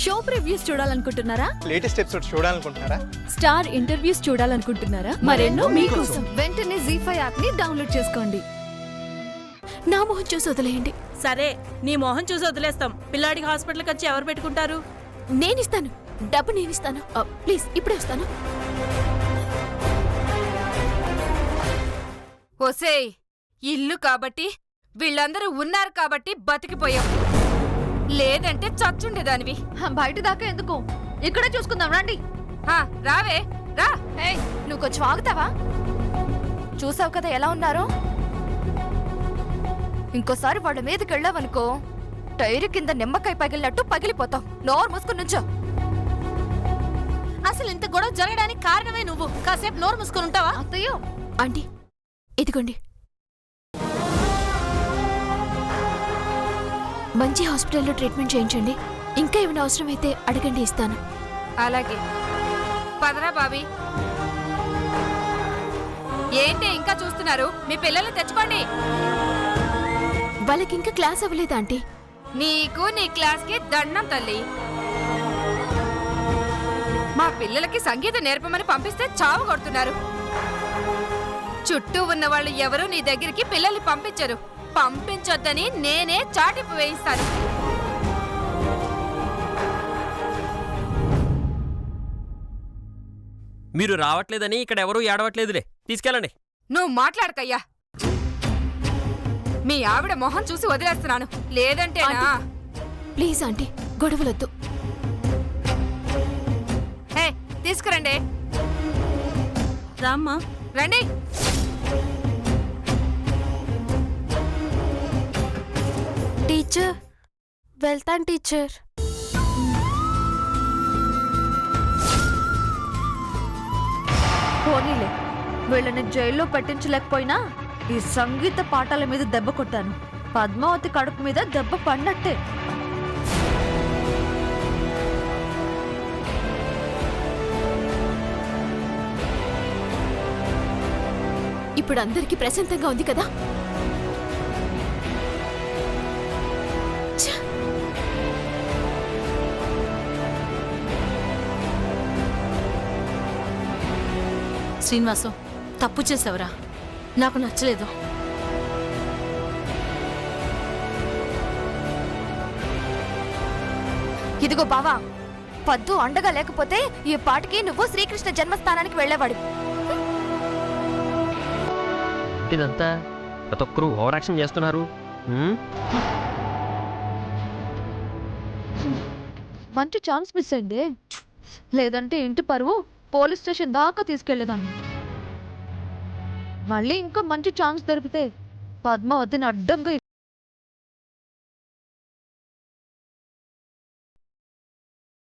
Show previews చూడాలనుకుంటున్నారా? Latest episode చూడాలనుకుంటున్నారా? Star interviews చూడాలనుకుంటున్నారా? మరెన్నో మీకోసం వెంటనే ZEE5 యాప్ ని డౌన్లోడ్ చేసుకోండి. నా మొహం చూసి వదిలేయండి. సరే, నీ మొహం చూసి వదిలేస్తాం. పిల్లాడికి హాస్పిటల్కి వచ్చి ఎవరు పెట్టుకుంటారు? నేనిస్తాను, డబ్బు నేనిస్తాను. ప్లీజ్ ఇప్పుడే వస్తాను. ఒసేయ్, ఇల్లు కాబట్టి వీళ్ళందరూ ఉన్నారు కాబట్టి బతికిపోయాం, లేదంటే చచ్చుండేదానివి. బయట దాకా ఎందుకు, ఇక్కడే చూసుకుందాం రండి. రావే రా. నువ్వు కొంచెం ఆగుతావా? చూసావు కదా ఎలా ఉన్నారో. ఇంకోసారి వాళ్ళ మీదకి వెళ్ళావనుకో టైరు కింద నిమ్మకాయ పగిలినట్టు పగిలిపోతావు. నోరు మూసుకుని నుంచో. అసలు ఇంత గొడవ జరగడానికి కారణమే నువ్వు. కాసేపు నోరు మూసుకుని ఉంటావా? అత్తయ్యో, ఆంటీ ఇదిగోండి, మంచి హాస్పిటల్లో ట్రీట్మెంట్ చేయించండి. ఇంకా ఏమైనా అవసరమైతే అడగండి, ఇస్తాను. అలాగే పదరా బాబీ. ఏంటి ఇంకా చూస్తున్నారు? మీ పిల్లల్ని తెచ్చుకోండి. వాళ్ళకి ఇంకా క్లాస్ అవ్వలేదు ఆంటీ. నీకు నీ క్లాస్కి దండం తల్లి. మా పిల్లలకి సంగీతం నేర్పమని పంపిస్తే చావు కొడుతున్నారు. చుట్టూ ఉన్న వాళ్ళు ఎవరూ నీ దగ్గరికి పిల్లల్ని పంపించరు. పంపించొద్దని నేనే చాటింపు వేయిస్తాను. మీరు రావట్లేదని ఇక్కడ ఎవరూ ఏడవట్లేదులే, తీసుకెళ్ళండి. నువ్వు మాట్లాడకయ్యా. మీ ఆవిడ మొహం చూసి వదిలేస్తున్నాను, లేదంటేనా? Please aunty, గొడవలొద్దు. హే, తీసుకురండి. రామ్మా. రండి. టీచర్, వెళ్తాను టీచర్. పోనీలే, వీళ్ళని జైల్లో పెట్టించలేకపోయినా ఈ సంగీత పాఠాల మీద దెబ్బ కొట్టాను. పద్మావతి కడుపు మీద దెబ్బ పడినట్టే. ఇప్పుడు అందరికీ ప్రశాంతంగా ఉంది కదా? శ్రీనివాసం, తప్పు చేసావురా, నాకు నచ్చలేదు. ఇదిగో బావా, పద్దు అండగా లేకపోతే ఈ పాటికి నువ్వు శ్రీకృష్ణ జన్మస్థానానికి వెళ్ళేవాడు. ఇదంతా ప్రతి ఒక్కరూ ఓవర్ యాక్షన్ చేస్తున్నారు. మంచి ఛాన్స్ మిస్ అయింది. లేదంటే ఇంటి పరువు పోలీస్ స్టేషన్ దాకా తీసుకెళ్లేదాన్ని. మళ్ళీ ఇంకా మంచి ఛాన్స్ దొరికితే పద్మావతిని అడ్డంగా